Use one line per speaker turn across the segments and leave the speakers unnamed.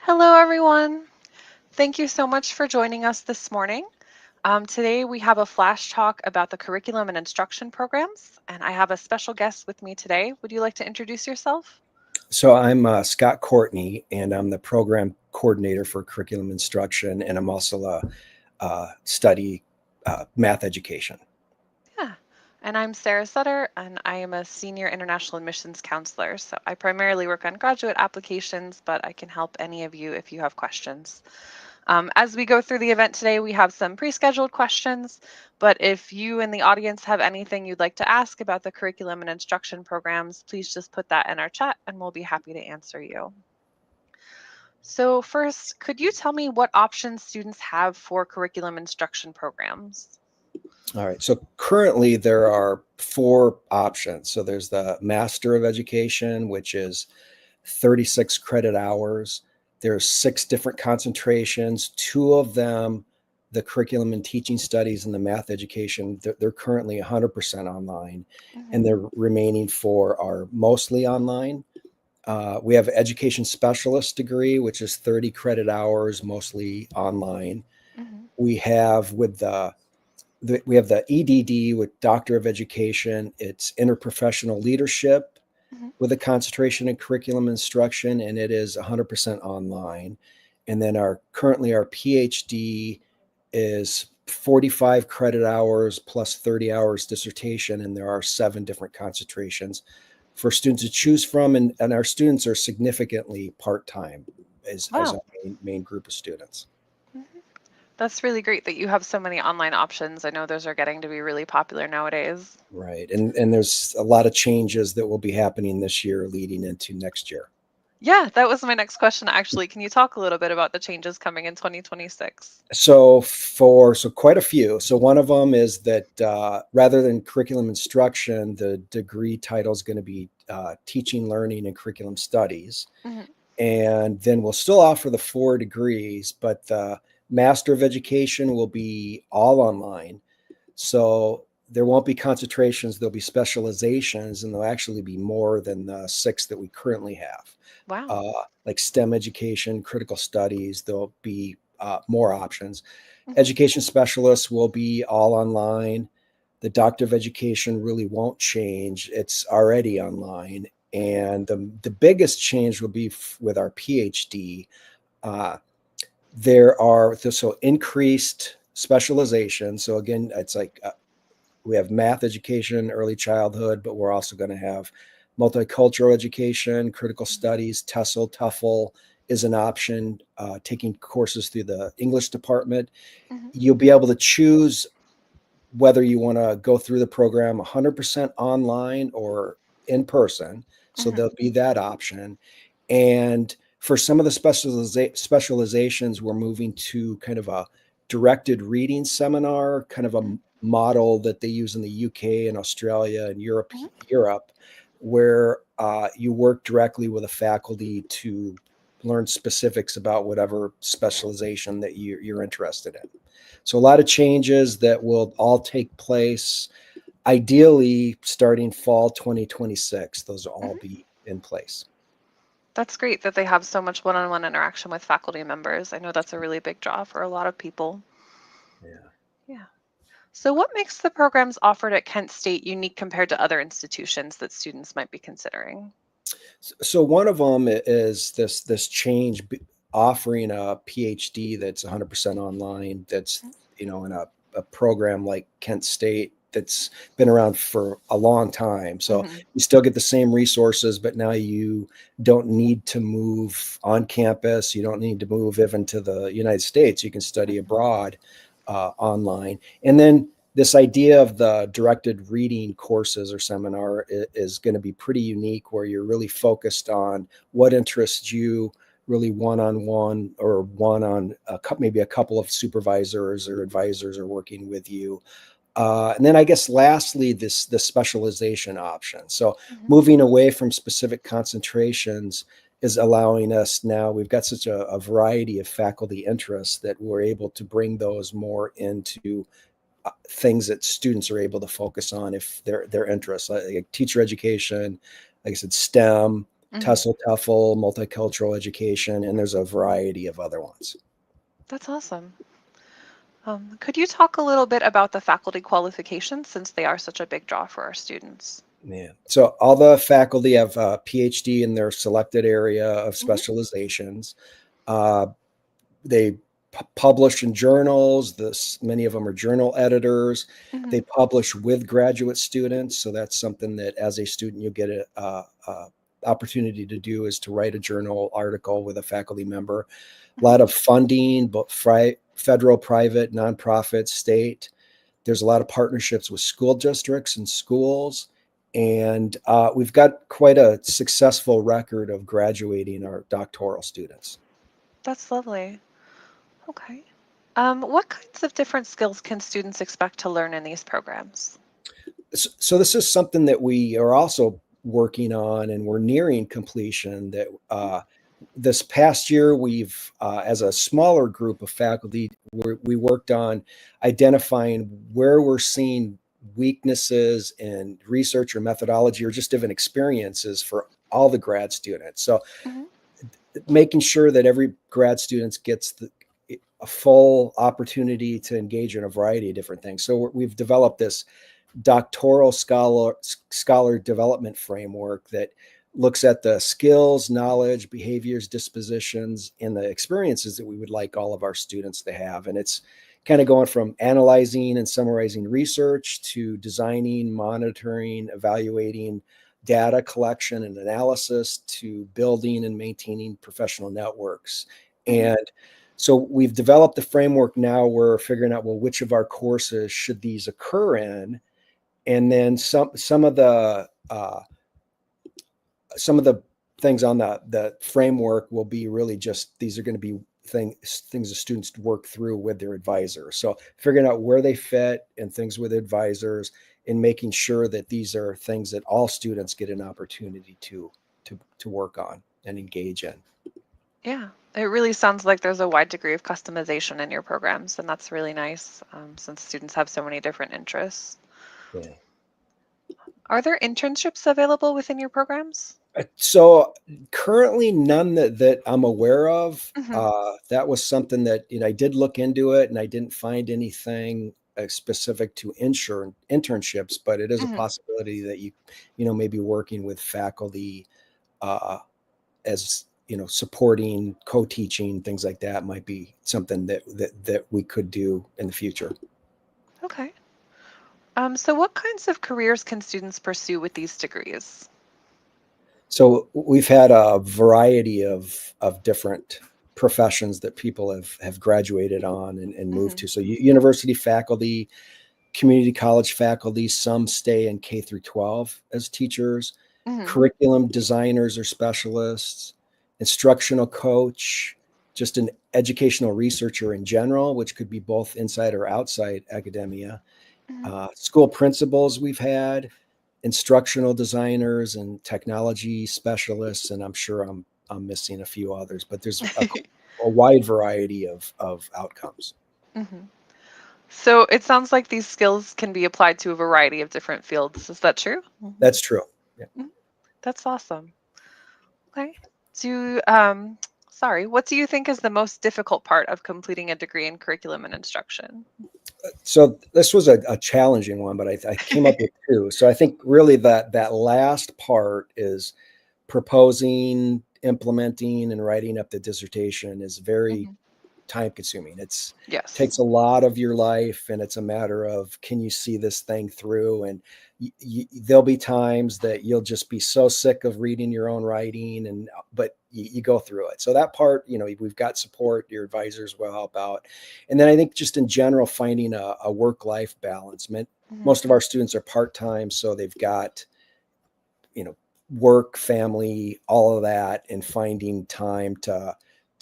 Hello, everyone. Thank you so much for joining us this morning. Today, we have a flash talk about the curriculum and instruction programs, and I have a special guest with me today. Would you like to introduce yourself?
So I'm Scott Courtney, and I'm the program coordinator for curriculum instruction, and I'm also study math education.
Yeah. And I'm Sarah Sutter, and I am a senior international admissions counselor. So I primarily work on graduate applications, but I can help any of you if you have questions. As we go through the event today, we have some pre-scheduled questions, but if you in the audience have anything you'd like to ask about the curriculum and instruction programs, please just put that in our chat and we'll be happy to answer you. So first, could you tell me what options students have for curriculum instruction programs?
All right. So currently there are four options. So there's the Master of Education, which is 36 credit hours. There's six different concentrations. Two of them, the curriculum and teaching studies and the math education, they're currently 100% online,
Mhm.
and the remaining four are mostly online. We have education specialist degree, which is 30 credit hours, mostly online.
Mhm.
We have we have the EDD with Doctor of Education. It's interprofessional leadership
Mhm.
with a concentration in curriculum instruction, and it is 100% online. And then currently our PhD is 45 credit hours plus 30 hours dissertation, and there are seven different concentrations for students to choose from, and our students are significantly part-time as
Wow.
our main group of students.
Mhm. That's really great that you have so many online options. I know those are getting to be really popular nowadays.
Right. And there's a lot of changes that will be happening this year leading into next year.
Yeah, that was my next question, actually. Can you talk a little bit about the changes coming in 2026?
So quite a few. So one of them is that rather than curriculum instruction, the degree title is going to be teaching, learning, and curriculum studies.
Mhm.
And then we'll still offer the four degrees, but the Master of Education will be all online. So there won't be concentrations, there'll be specializations, and there'll actually be more than the six that we currently have.
Wow.
Uh, like STEM education, critical studies, there'll be more options.
Mhm.
Education specialists will be all online. The Doctor of Education really won't change. It's already online.
Mhm.
And the biggest change will be with our PhD. Uh, there are so increased specialization. So again, it's like we have math education, early childhood, but we're also going to have multicultural education, critical studies, TESOL, TOEFL is an option. Taking courses through the English department,
Mhm.
you'll be able to choose whether you want to go through the program 100% online or in person. So
Mhm.
there'll be that option. And for some of the specializations, we're moving to kind of a directed reading seminar, kind of a
Mhm.
model that they use in the UK and Australia and
Mhm.
Europe, where you work directly with a faculty to learn specifics about whatever specialization that you're interested in. So a lot of changes that will all take place ideally starting fall 2026. Those will all
Mhm.
be in place.
That's great that they have so much one-on-one interaction with faculty members. I know that's a really big draw for a lot of people.
Yeah.
Yeah. So, what makes the programs offered at Kent State unique compared to other institutions that students might be considering?
So one of them is this change offering a PhD that's 100% online. That's in a program like Kent State that's been around for a long time. So
Mhm.
you still get the same resources, but now you don't need to move on campus. You don't need to move even to the United States. You can study
Mhm.
abroad online, and then this idea of the directed reading courses or seminar is going to be pretty unique, where you're really focused on what interests you, really one-on-one or one on maybe a couple of supervisors or advisors are working with you. And then I guess lastly, the specialization option. So
Mhm.
moving away from specific concentrations is allowing us now, we've got such a variety of faculty interests that we're able to bring those more into things that students are able to focus on if their interests, like teacher education, like I said, STEM,
Hmm.
TESOL, TEFL, multicultural education, and there's a variety of other ones.
That's awesome. Could you talk a little bit about the faculty qualifications since they are such a big draw for our students?
Yeah. So all the faculty have a PhD in their selected area of
Hmm.
specializations. Uh, they publish in journals. Many of them are journal editors.
Hmm.
They publish with graduate students, so that's something that as a student you get a opportunity to do, is to write a journal article with a faculty member. A
Hmm.
lot of funding, but federal, private, nonprofit, state. There's a lot of partnerships with school districts and schools. And we've got quite a successful record of graduating our doctoral students.
That's lovely. Okay. What kinds of different skills can students expect to learn in these programs?
So this is something that we are also working on, and we're nearing completion. That this past year, we've, as a smaller group of faculty, we worked on identifying where we're seeing weaknesses in research or methodology or just different experiences for all the grad students. So
Hmm.
making sure that every grad student gets a full opportunity to engage in a variety of different things. So we've developed this doctoral scholar development framework that looks at the skills, knowledge, behaviors, dispositions, and the experiences that we would like all of our students to have. And it's kind of going from analyzing and summarizing research to designing, monitoring, evaluating data collection and analysis to building and maintaining professional networks.
Hmm.
And so we've developed the framework. Now we're figuring out, well, which of our courses should these occur in? And then some of the things on the framework will be really just, these are going to be things the students work through with their advisor. So figuring out where they fit and things with advisors, and making sure that these are things that all students get an opportunity to work on and engage in.
Yeah, it really sounds like there's a wide degree of customization in your programs, and that's really nice since students have so many different interests.
Yeah.
Are there internships available within your programs?
So currently none that I'm aware of.
Hmm.
That was something that, I did look into it, and I didn't find anything specific to internships, but it is a
Hmm.
possibility that maybe working with faculty uh, as supporting, co-teaching, things like that might be something that we could do in the future.
Okay. So what kinds of careers can students pursue with these degrees?
So we've had a variety of different professions that people have graduated on and moved
Hmm.
to. So university faculty, community college faculty, some stay in K through 12 as teachers,
Hmm.
curriculum designers or specialists, instructional coach, just an educational researcher in general, which could be both inside or outside academia.
Hmm.
School principals we've had, instructional designers and technology specialists, and I'm sure I'm missing a few others, but there's a wide variety of outcomes.
Hmm. So it sounds like these skills can be applied to a variety of different fields. Is that true? Hmm.
That's true. Yeah.
That's awesome. Okay. Do sorry, what do you think is the most difficult part of completing a degree in curriculum and instruction?
So this was a challenging one, but I came up with two. So I think really that last part is proposing, implementing, and writing up the dissertation is very
Hmm.
time consuming. Takes
Yes.
a lot of your life, and it's a matter of, can you see this thing through? And there'll be times that you'll just be so sick of reading your own writing, but you go through it. So that part, we've got support. Your advisors will help out. And then I think just in general, finding a work-life balance.
Hmm.
Most of our students are part-time, so they've got, you know, work, family, all of that, and finding time to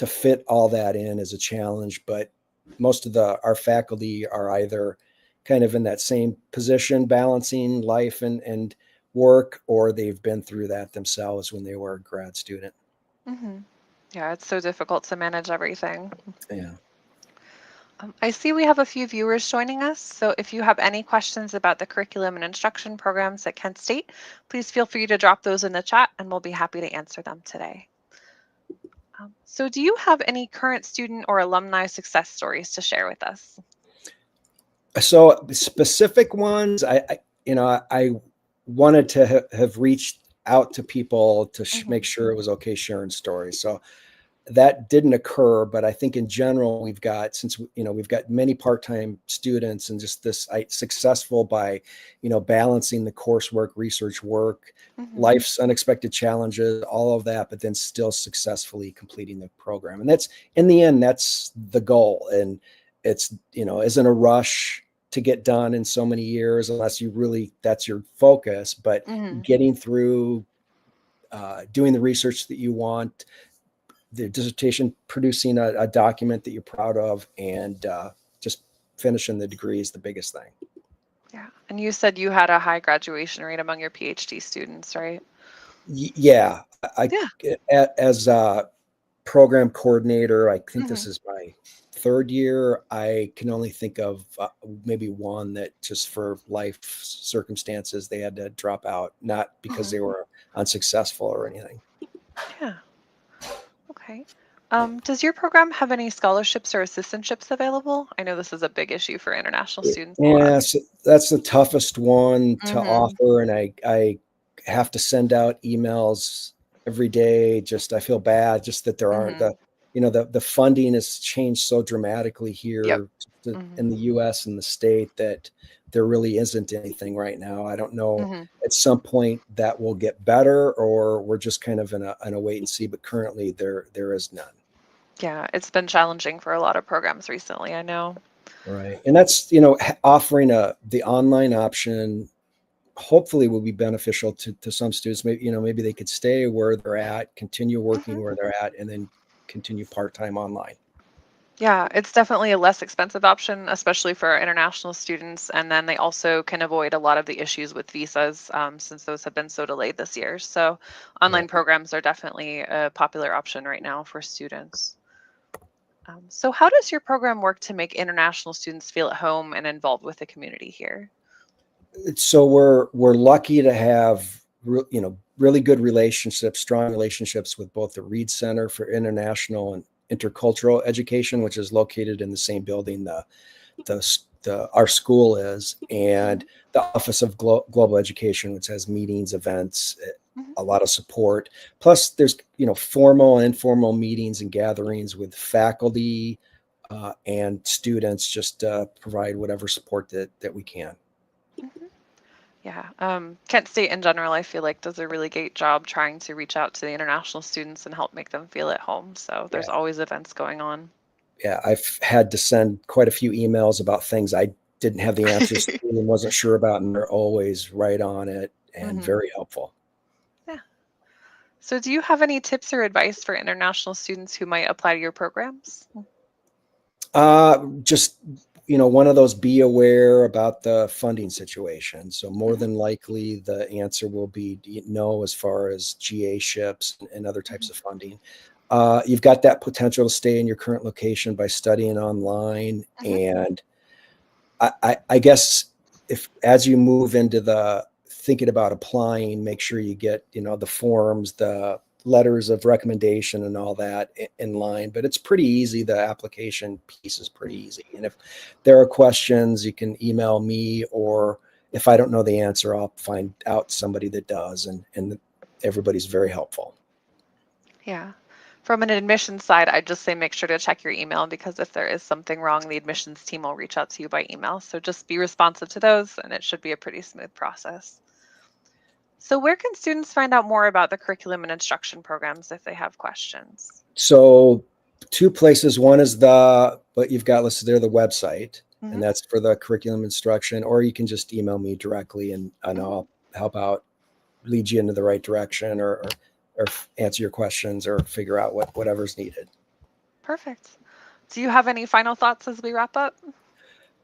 fit all that in is a challenge. But most of our faculty are either kind of in that same position, balancing life and work, or they've been through that themselves when they were a grad student.
Hmm. Yeah, it's so difficult to manage everything.
Yeah.
I see we have a few viewers joining us, so if you have any questions about the curriculum and instruction programs at Kent State, please feel free to drop those in the chat and we'll be happy to answer them today. So do you have any current student or alumni success stories to share with us?
So specific ones, I wanted to have reached out to people to make sure it was okay sharing stories. So that didn't occur, but I think in general we've got, since we've got many part-time students, and just this successful by balancing the coursework, research work, life's unexpected challenges, all of that, but then still successfully completing the program. And that's, in the end, that's the goal. And it's isn't a rush to get done in so many years unless you really, that's your focus. But getting through, doing the research that you want, the dissertation, producing a document that you're proud of, and just finishing the degree is the biggest thing.
Yeah. And you said you had a high graduation rate among your PhD students, right?
Yeah.
Yeah.
As a program coordinator, I think this is my third year. I can only think of maybe one that just for life circumstances, they had to drop out, not because they were unsuccessful or anything.
Yeah. Okay. Does your program have any scholarships or assistantships available? I know this is a big issue for international students a lot.
Yeah, so that's the toughest one to
Mm-hmm.
offer, and I have to send out emails every day. Just I feel bad just that there aren't
Mm-hmm.
the funding has changed so dramatically
Yep.
here
Mm-hmm.
in the U.S. and the state that there really isn't anything right now. I don't know.
Mm-hmm.
At some point that will get better, or we're just kind of in a wait and see. But currently there is none.
Yeah, it's been challenging for a lot of programs recently, I know.
Right. And that's, offering the online option hopefully will be beneficial to some students. Maybe they could stay where they're at, continue
Mm-hmm.
working where they're at, and then continue part-time online.
Yeah, it's definitely a less expensive option, especially for our international students. And then they also can avoid a lot of the issues with visas since those have been so delayed this year. So
Yeah.
online programs are definitely a popular option right now for students. So how does your program work to make international students feel at home and involved with the community here?
So we're lucky to have really good relationships, strong relationships with both the Reed Center for International and Intercultural Education, which is located in the same building our school is, and
Mhm.
the Office of Global Education, which has meetings, events,
Mhm.
a lot of support. Plus, there's formal and informal meetings and gatherings with faculty and students, just provide whatever support that we can.
Mhm. Yeah, Kent State in general, I feel like does a really great job trying to reach out to the international students and help make them feel at home. So
Yeah,
there's always events going on.
yeah. I've had to send quite a few emails about things I didn't have the answers to and wasn't sure about, and they're always right on it and
Hmm.
very helpful.
Yeah. So do you have any tips or advice for international students who might apply to your programs?
Just one of those, be aware about the funding situation. So more
Hmm.
than likely, the answer will be no as far as GA ships and other types of funding. You've got that potential to stay in your current location by studying online,
Hmm.
and I guess if as you move into the thinking about applying, make sure you get the forms, the letters of recommendation, and all that in line. But it's pretty easy. The application piece is pretty easy. And if there are questions, you can email me, or if I don't know the answer, I'll find out somebody that does. And everybody's very helpful.
Yeah. From an admissions side, I'd just say make sure to check your email because if there is something wrong, the admissions team will reach out to you by email. So just be responsive to those and it should be a pretty smooth process. So where can students find out more about the curriculum and instruction programs if they have questions?
So two places. One is what you've got listed there, the website, and
Hmm.
that's for the curriculum instruction, or you can just email me directly, and
Hmm.
I'll help out, lead you into the right direction, or answer your questions, or figure out whatever's needed.
Perfect. Do you have any final thoughts as we wrap up?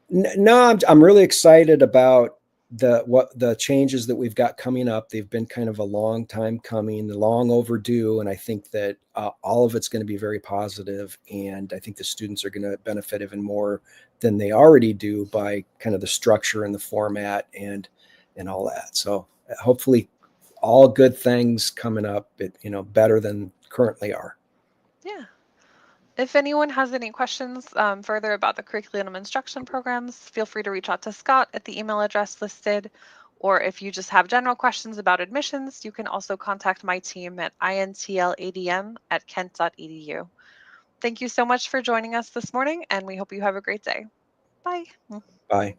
No, I'm really excited about the changes that we've got coming up, they've been kind of a long time coming, long overdue, and I think that all of it's going to be very positive, and I think the students are going to benefit even more than they already do by kind of the structure and the format and all that. So hopefully all good things coming up, better than currently are.
Yeah. If anyone has any questions further about the curriculum instruction programs, feel free to reach out to Scott at the email address listed. Or if you just have general questions about admissions, you can also contact my team at intladm@kent.edu. Thank you so much for joining us this morning, and we hope you have a great day. Bye.
Bye.